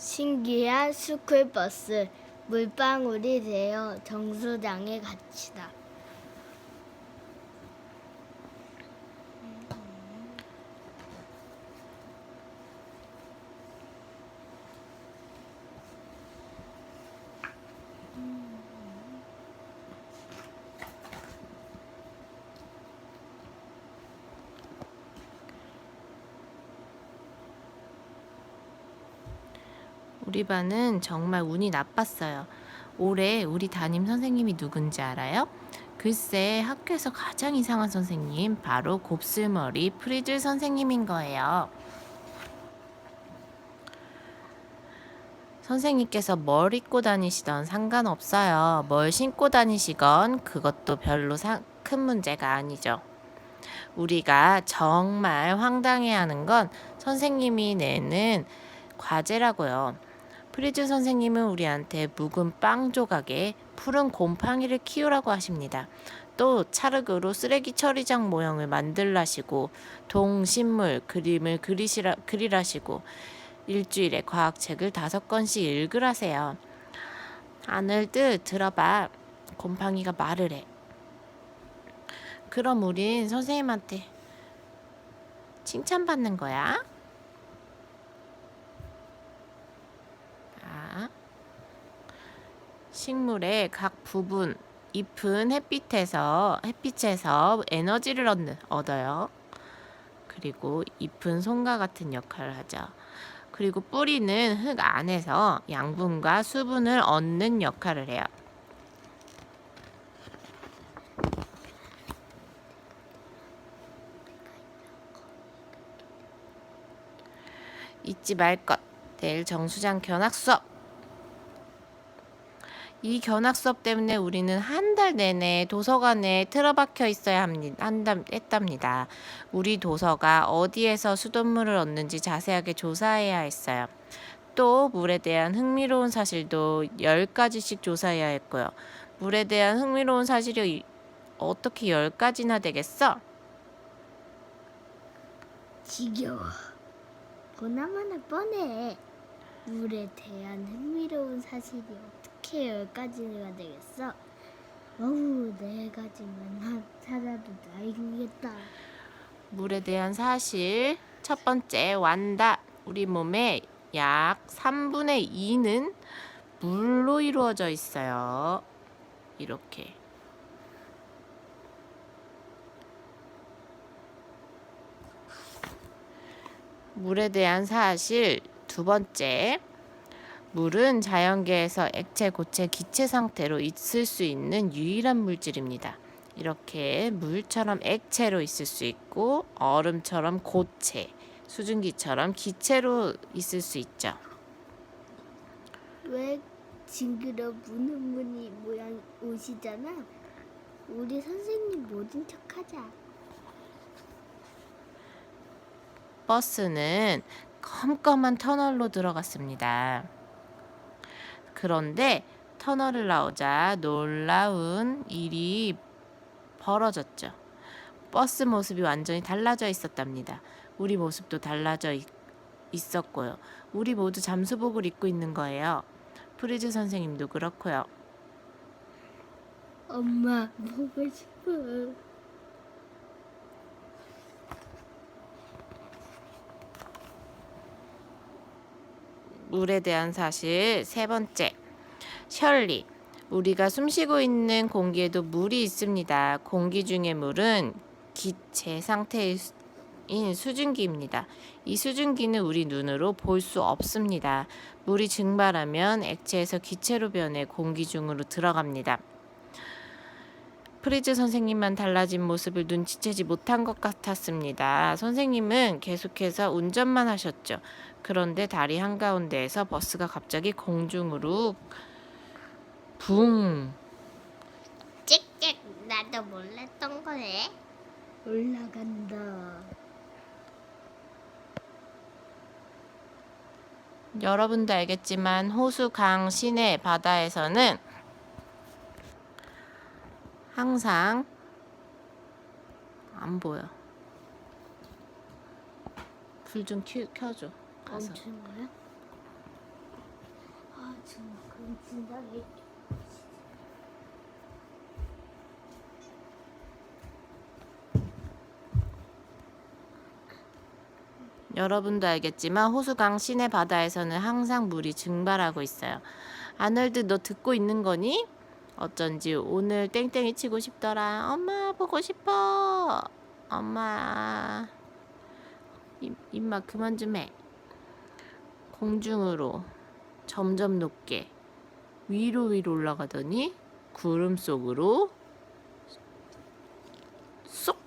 신기한 스쿨버스 물방울이 되어 정수장에 갇히다. 우리 반은 정말 운이 나빴어요. 올해 우리 담임 선생님이 누군지 알아요? 글쎄, 학교에서 가장 이상한 선생님, 바로 곱슬머리 프리즐 선생님인 거예요. 선생님께서 뭘 입고 다니시던 상관없어요. 뭘 신고 다니시건 그것도 별로 큰 문제가 아니죠. 우리가 정말 황당해하는 건 선생님이 내는 과제라고요. 프리즈 선생님은 우리한테 묵은 빵 조각에 푸른 곰팡이를 키우라고 하십니다. 또 찰흙으로 쓰레기 처리장 모형을 만들라시고 동식물 그림을 그리라시고 일주일에 과학책을 5권씩 읽으라세요. 아늘들 들어봐. 곰팡이가 말을 해. 그럼 우린 선생님한테 칭찬받는 거야. 식물의 각 부분, 잎은 햇빛에서 에너지를 얻어요. 그리고 잎은 손과 같은 역할을 하죠. 그리고 뿌리는 흙 안에서 양분과 수분을 얻는 역할을 해요. 잊지 말 것. 내일 정수장 견학 수업. 이 견학 수업 때문에 우리는 한 달 내내 도서관에 틀어박혀 있어야 했답니다. 우리 도서가 어디에서 수돗물을 얻는지 자세하게 조사해야 했어요. 또 물에 대한 흥미로운 사실도 10가지씩 조사해야 했고요. 물에 대한 흥미로운 사실이 어떻게 10가지나 되겠어? 지겨워. 보나마나 뻔해. 물에 대한 흥미로운 사실이 어떻게 10가지가 되겠어? 어우, 4가지만 찾아도 알겠다. 물에 대한 사실 첫 번째 완다. 우리 몸의 약 3분의 2는 물로 이루어져 있어요. 이렇게. 물에 대한 사실 두 번째. 물은 자연계에서 액체, 고체, 기체 상태로 있을 수 있는 유일한 물질입니다. 이렇게 물처럼 액체로 있을 수 있고 얼음처럼 고체, 수증기처럼 기체로 있을 수 있죠. 왜 징그러 무늬무늬 모양 옷이잖아. 우리 선생님 모른 척하자. 버스는 컴컴한 터널로 들어갔습니다. 그런데 터널을 나오자 놀라운 일이 벌어졌죠. 버스 모습이 완전히 달라져 있었답니다. 우리 모습도 달라져 있었고요. 우리 모두 잠수복을 입고 있는 거예요. 프리즈 선생님도 그렇고요. 엄마, 보고 싶어. 물에 대한 사실 세 번째. 셜리. 우리가 숨쉬고 있는 공기에도 물이 있습니다. 공기 중의 물은 기체 상태인 수증기입니다. 이 수증기는 우리 눈으로 볼 수 없습니다. 물이 증발하면 액체에서 기체로 변해 공기 중으로 들어갑니다. 프리즈 선생님만 달라진 모습을 눈치채지 못한 것 같았습니다. 선생님은 계속해서 운전만 하셨죠. 그런데 다리 한가운데에서 버스가 갑자기 공중으로 붕. 찍찍, 나도 몰랐던 거네. 올라간다. 여러분도 알겠지만 호수, 강, 시내, 바다에서는 항상 안 보여. 불 좀 켜줘. 가서. 멈춘 거야? 그럼 진작에 여러분도 알겠지만 호수강 시내 바다에서는 항상 물이 증발하고 있어요. 아놀드, 너 듣고 있는 거니? 어쩐지 오늘 땡땡이 치고 싶더라. 엄마 보고 싶어. 엄마 입마 그만 좀 해. 공중으로 점점 높게 위로 올라가더니 구름 속으로 쏙.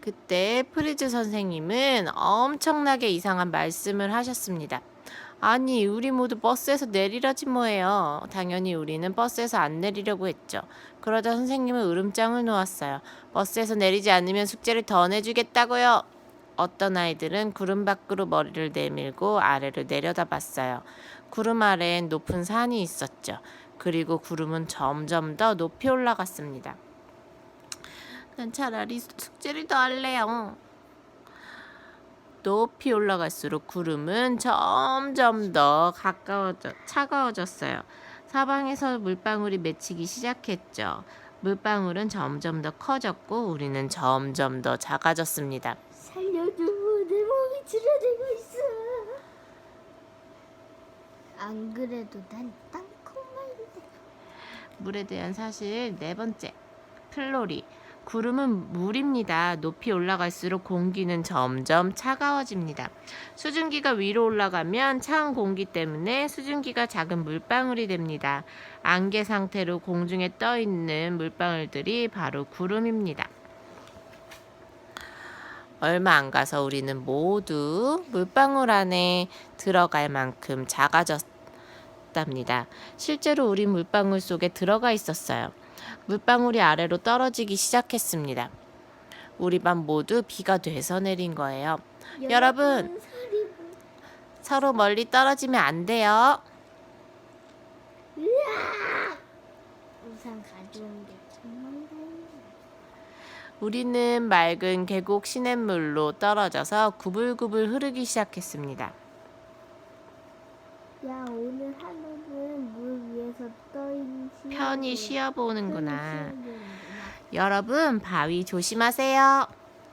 그때 프리즈 선생님은 엄청나게 이상한 말씀을 하셨습니다. 아니, 우리 모두 버스에서 내리라지 뭐예요. 당연히 우리는 버스에서 안 내리려고 했죠. 그러자 선생님은 으름장을 놓았어요. 버스에서 내리지 않으면 숙제를 더 내주겠다고요. 어떤 아이들은 구름 밖으로 머리를 내밀고 아래를 내려다봤어요. 구름 아래엔 높은 산이 있었죠. 그리고 구름은 점점 더 높이 올라갔습니다. 난 차라리 숙제를 더 할래요. 높이 올라갈수록 구름은 점점 더 차가워졌어요. 사방에서 물방울이 맺히기 시작했죠. 물방울은 점점 더 커졌고 우리는 점점 더 작아졌습니다. 살려줘. 내 몸이 줄어들고 있어. 안 그래도 난 땅콩만인데. 물에 대한 사실 네 번째. 플로리. 구름은 물입니다. 높이 올라갈수록 공기는 점점 차가워집니다. 수증기가 위로 올라가면 차은 공기 때문에 수증기가 작은 물방울이 됩니다. 안개 상태로 공중에 떠 있는 물방울들이 바로 구름입니다. 얼마 안 가서 우리는 모두 물방울 안에 들어갈 만큼 작아졌답니다. 실제로 우리 물방울 속에 들어가 있었어요. 물방울이 아래로 떨어지기 시작했습니다. 우리 반 모두 비가 돼서 내린 거예요. 여러분, 서로 멀리 떨어지면 안 돼요. 우산 가져온 게 정말 다행이다. 우리는 맑은 계곡 시냇물로 떨어져서 구불구불 흐르기 시작했습니다. 야, 오늘 하루는 물 위에서 떠있는 편히 쉬어보는구나. 여러분, 바위 조심하세요.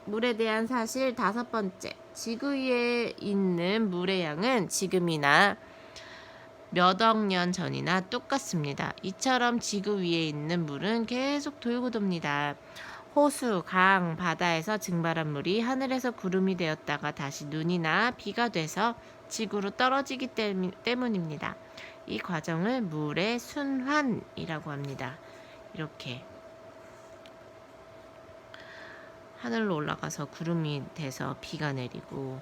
물에 대한 사실 다섯 번째. 지구 위에 있는 물의 양은 지금이나 몇 억 년 전이나 똑같습니다. 이처럼 지구 위에 있는 물은 계속 돌고 돕니다. 호수, 강, 바다에서 증발한 물이 하늘에서 구름이 되었다가 다시 눈이나 비가 돼서 지구로 떨어지기 때문입니다. 이 과정을 물의 순환이라고 합니다. 이렇게 하늘로 올라가서 구름이 돼서 비가 내리고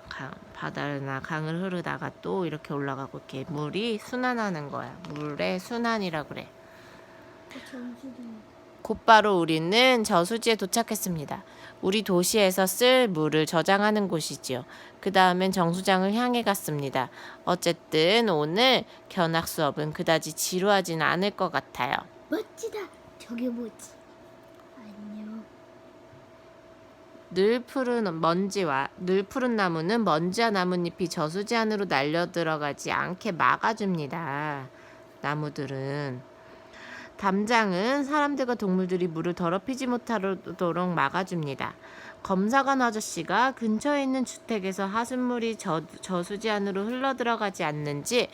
바다나 강을 흐르다가 또 이렇게 올라가고 이렇게 물이 순환하는 거야. 물의 순환이라고 그래. 곧바로 우리는 저수지에 도착했습니다. 우리 도시에서 쓸 물을 저장하는 곳이지요. 그 다음엔 정수장을 향해 갔습니다. 어쨌든 오늘 견학 수업은 그다지 지루하진 않을 것 같아요. 멋지다. 저게 뭐지? 안녕. 늘 푸른 나무는 먼지와 나뭇잎이 저수지 안으로 날려 들어가지 않게 막아줍니다. 나무들은. 담장은 사람들과 동물들이 물을 더럽히지 못하도록 막아줍니다. 검사관 아저씨가 근처에 있는 주택에서 하수물이 저수지 안으로 흘러들어가지 않는지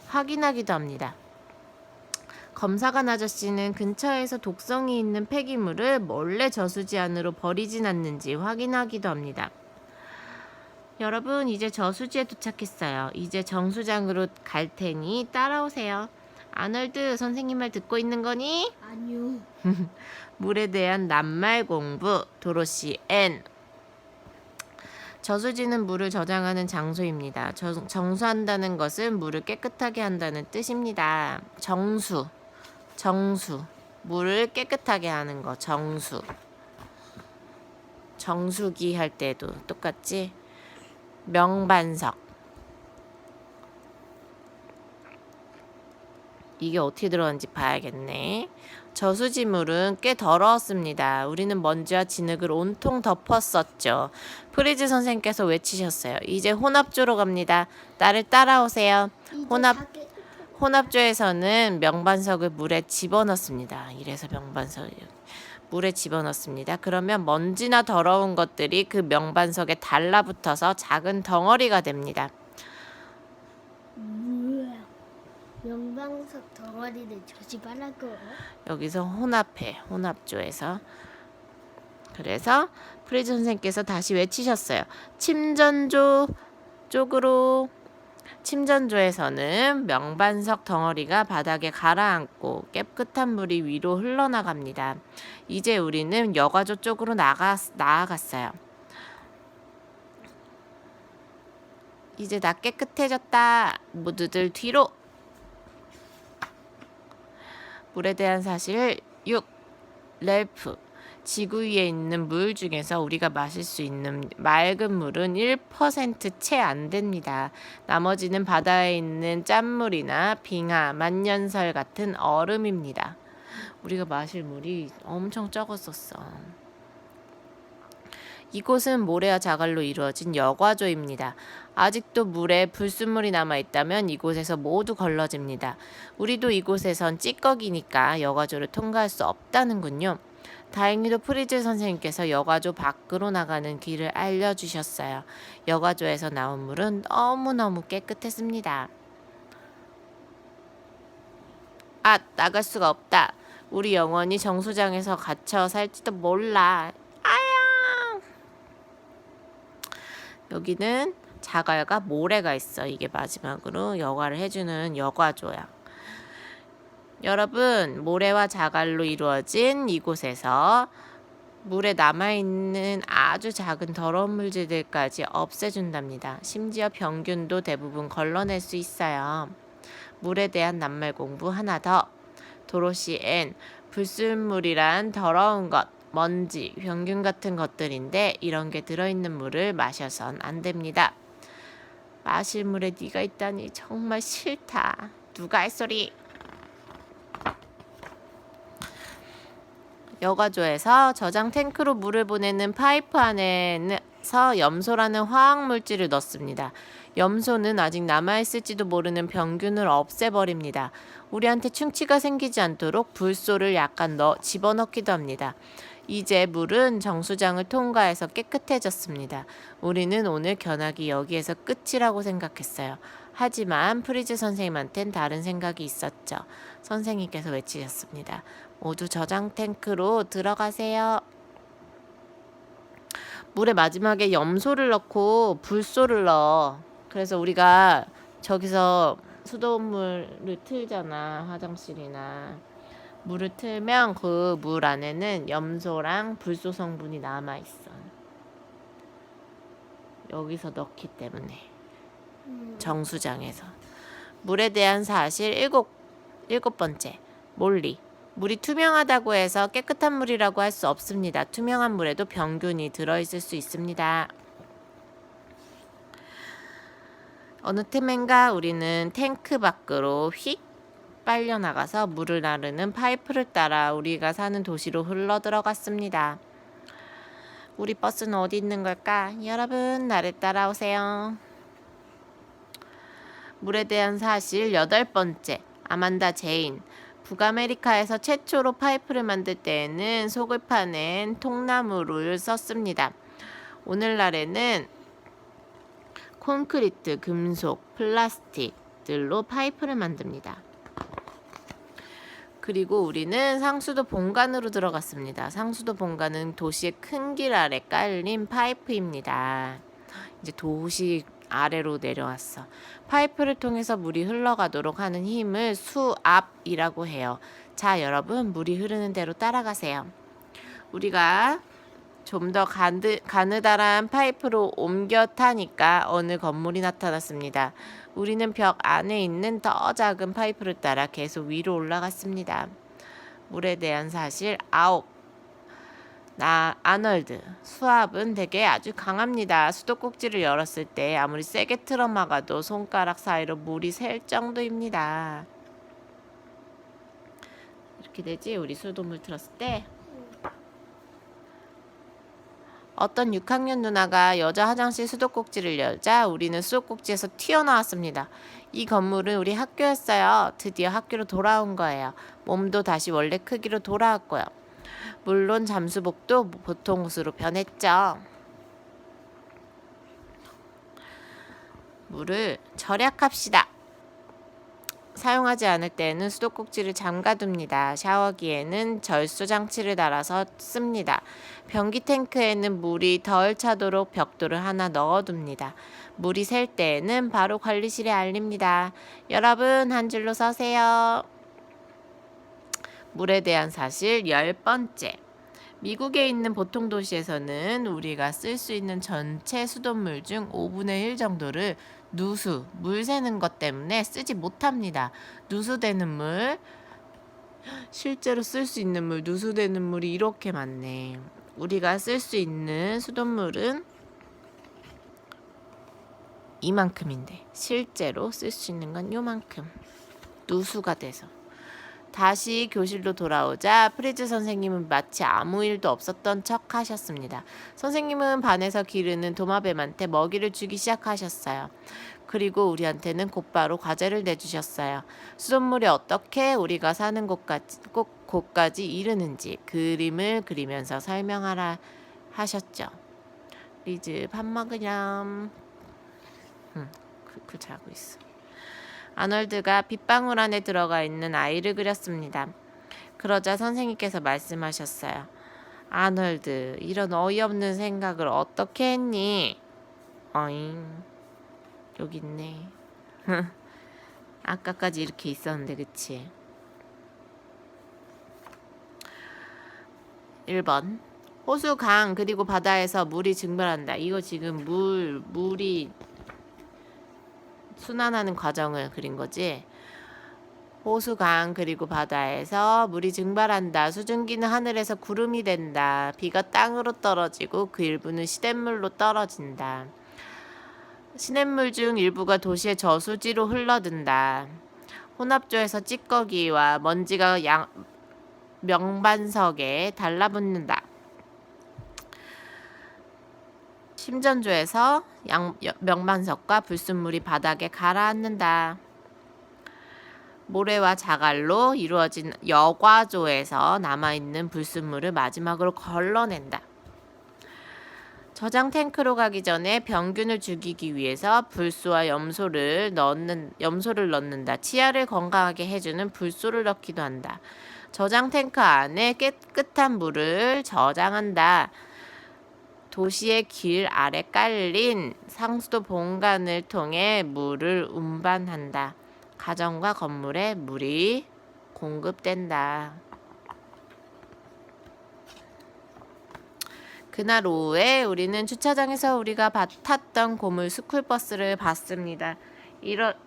확인하기도 합니다. 검사관 아저씨는 근처에서 독성이 있는 폐기물을 몰래 저수지 안으로 버리진 않는지 확인하기도 합니다. 여러분, 이제 저수지에 도착했어요. 이제 정수장으로 갈 테니 따라오세요. 아놀드, 선생님 말 듣고 있는 거니? 아니요. 물에 대한 낱말 공부, 도로시 N. 저수지는 물을 저장하는 장소입니다. 정수한다는 것은 물을 깨끗하게 한다는 뜻입니다. 정수. 물을 깨끗하게 하는 거, 정수. 정수기 할 때도 똑같지? 명반석. 이게 어떻게 들어간지 봐야겠네. 저수지물은 꽤 더러웠습니다. 우리는 먼지와 진흙을 온통 덮었었죠. 프리즈 선생님께서 외치셨어요. 이제 혼합조로 갑니다. 나를 따라오세요. 이제 혼합 다 깨끗해. 혼합조에서는 명반석을 물에 집어넣습니다. 이래서 명반석을 물에 집어넣습니다. 그러면 먼지나 더러운 것들이 그 명반석에 달라붙어서 작은 덩어리가 됩니다. 우와. 명방석 덩어리를 조심하라고. 여기서 혼합조에서. 그래서 프리즈 선생님께서 다시 외치셨어요. 침전조 쪽으로. 침전조에서는 명반석 덩어리가 바닥에 가라앉고 깨끗한 물이 위로 흘러나갑니다. 이제 우리는 여과조 쪽으로 나아갔어요. 이제 다 깨끗해졌다. 모두들 뒤로. 물에 대한 사실 6. 렐프. 지구 위에 있는 물 중에서 우리가 마실 수 있는 맑은 물은 1% 채 안 됩니다. 나머지는 바다에 있는 짠물이나 빙하, 만년설 같은 얼음입니다. 우리가 마실 물이 엄청 적었었어. 이곳은 모래와 자갈로 이루어진 여과조입니다. 아직도 물에 불순물이 남아있다면 이곳에서 모두 걸러집니다. 우리도 이곳에선 찌꺼기니까 여과조를 통과할 수 없다는군요. 다행히도 프리즈 선생님께서 여과조 밖으로 나가는 길을 알려주셨어요. 여과조에서 나온 물은 너무너무 깨끗했습니다. 아, 나갈 수가 없다. 우리 영원히 정수장에서 갇혀 살지도 몰라. 아야! 여기는 자갈과 모래가 있어. 이게 마지막으로 여과를 해주는 여과조야. 여러분, 모래와 자갈로 이루어진 이곳에서 물에 남아있는 아주 작은 더러운 물질들까지 없애준답니다. 심지어 병균도 대부분 걸러낼 수 있어요. 물에 대한 낱말 공부 하나 더. 도로시 N. 불순물이란 더러운 것, 먼지, 병균 같은 것들인데 이런 게 들어있는 물을 마셔선 안 됩니다. 마실 물에 네가 있다니 정말 싫다. 누가 할 소리? 여과조에서 저장 탱크로 물을 보내는 파이프 안에서 염소라는 화학물질을 넣습니다. 염소는 아직 남아있을지도 모르는 병균을 없애버립니다. 우리한테 충치가 생기지 않도록 불소를 약간 집어넣기도 합니다. 이제 물은 정수장을 통과해서 깨끗해졌습니다. 우리는 오늘 견학이 여기에서 끝이라고 생각했어요. 하지만 프리즈 선생님한텐 다른 생각이 있었죠. 선생님께서 외치셨습니다. 모두 저장 탱크로 들어가세요. 물에 마지막에 염소를 넣고 불소를 넣어. 그래서 우리가 저기서 수돗물을 틀잖아. 화장실이나. 물을 틀면 그 물 안에는 염소랑 불소 성분이 남아있어. 여기서 넣기 때문에. 정수장에서. 물에 대한 사실 7번째. 몰리. 물이 투명하다고 해서 깨끗한 물이라고 할 수 없습니다. 투명한 물에도 병균이 들어있을 수 있습니다. 어느 틈엔가 우리는 탱크 밖으로 휙 빨려나가서 물을 나르는 파이프를 따라 우리가 사는 도시로 흘러들어갔습니다. 우리 버스는 어디 있는 걸까? 여러분, 나를 따라오세요. 물에 대한 사실 8번째. 아만다 제인. 북아메리카에서 최초로 파이프를 만들 때에는 속을 파낸 통나무를 썼습니다. 오늘날에는 콘크리트, 금속, 플라스틱들로 파이프를 만듭니다. 그리고 우리는 상수도 본관으로 들어갔습니다. 상수도 본관은 도시의 큰 길 아래 깔린 파이프입니다. 이제 도시 아래로 내려왔어. 파이프를 통해서 물이 흘러가도록 하는 힘을 수압이라고 해요. 자, 여러분, 물이 흐르는 대로 따라가세요. 우리가 좀 더 가느다란 파이프로 옮겨 타니까 어느 건물이 나타났습니다. 우리는 벽 안에 있는 더 작은 파이프를 따라 계속 위로 올라갔습니다. 물에 대한 사실 9. 아널드. 수압은 되게 아주 강합니다. 수도꼭지를 열었을 때 아무리 세게 틀어 막아도 손가락 사이로 물이 셀 정도입니다. 이렇게 되지? 우리 수돗물 틀었을 때. 어떤 6학년 누나가 여자 화장실 수도꼭지를 열자 우리는 수도꼭지에서 튀어나왔습니다. 이 건물은 우리 학교였어요. 드디어 학교로 돌아온 거예요. 몸도 다시 원래 크기로 돌아왔고요. 물론 잠수복도 보통 옷으로 변했죠. 물을 절약합시다. 사용하지 않을 때에는 수도꼭지를 잠가둡니다. 샤워기에는 절수 장치를 달아서 씁니다. 변기 탱크에는 물이 덜 차도록 벽돌을 하나 넣어둡니다. 물이 셀 때에는 바로 관리실에 알립니다. 여러분 한 줄로 서세요. 물에 대한 사실 10번째. 미국에 있는 보통 도시에서는 우리가 쓸 수 있는 전체 수돗물 중 5분의 1 정도를 누수, 물 새는 것 때문에 쓰지 못합니다. 누수되는 물, 실제로 쓸 수 있는 물, 누수되는 물이 이렇게 많네. 우리가 쓸 수 있는 수돗물은 이만큼인데 실제로 쓸 수 있는 건 요만큼. 누수가 돼서. 다시 교실로 돌아오자 프리즈 선생님은 마치 아무 일도 없었던 척 하셨습니다. 선생님은 반에서 기르는 도마뱀한테 먹이를 주기 시작하셨어요. 그리고 우리한테는 곧바로 과제를 내주셨어요. 수돗물이 어떻게 우리가 사는 곳까지 이르는지 그림을 그리면서 설명하라 하셨죠. 리즈 밥 먹으렴. 그 자고 있어. 아놀드가 빗방울 안에 들어가 있는 아이를 그렸습니다. 그러자 선생님께서 말씀하셨어요. 아놀드, 이런 어이없는 생각을 어떻게 했니? 어잉, 여기 있네. 아까까지 이렇게 있었는데 그치? 1번 호수, 강, 그리고 바다에서 물이 증발한다. 이거 지금 물이 순환하는 과정을 그린 거지. 호수, 강, 그리고 바다에서 물이 증발한다. 수증기는 하늘에서 구름이 된다. 비가 땅으로 떨어지고 그 일부는 시냇물로 떨어진다. 시냇물 중 일부가 도시의 저수지로 흘러든다. 혼합조에서 찌꺼기와 먼지가 명반석에 달라붙는다. 심전조에서 명반석과 불순물이 바닥에 가라앉는다. 모래와 자갈로 이루어진 여과조에서 남아있는 불순물을 마지막으로 걸러낸다. 저장 탱크로 가기 전에 병균을 죽이기 위해서 불소와 염소를 넣는다. 치아를 건강하게 해주는 불소를 넣기도 한다. 저장 탱크 안에 깨끗한 물을 저장한다. 도시의 길 아래 깔린 상수도 본관을 통해 물을 운반한다. 가정과 건물에 물이 공급된다. 그날 오후에 우리는 주차장에서 우리가 탔던 고물 스쿨버스를 봤습니다.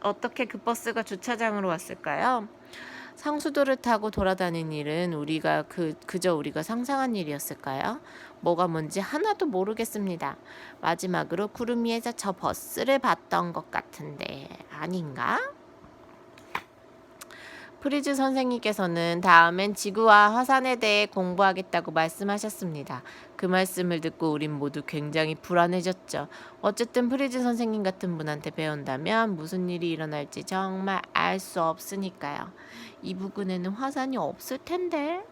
어떻게 그 버스가 주차장으로 왔을까요? 상수도를 타고 돌아다닌 일은 그저 우리가 상상한 일이었을까요? 뭐가 뭔지 하나도 모르겠습니다. 마지막으로 구름 위에서 저 버스를 봤던 것 같은데 아닌가? 프리즈 선생님께서는 다음엔 지구와 화산에 대해 공부하겠다고 말씀하셨습니다. 그 말씀을 듣고 우린 모두 굉장히 불안해졌죠. 어쨌든 프리즈 선생님 같은 분한테 배운다면 무슨 일이 일어날지 정말 알 수 없으니까요. 이 부근에는 화산이 없을 텐데.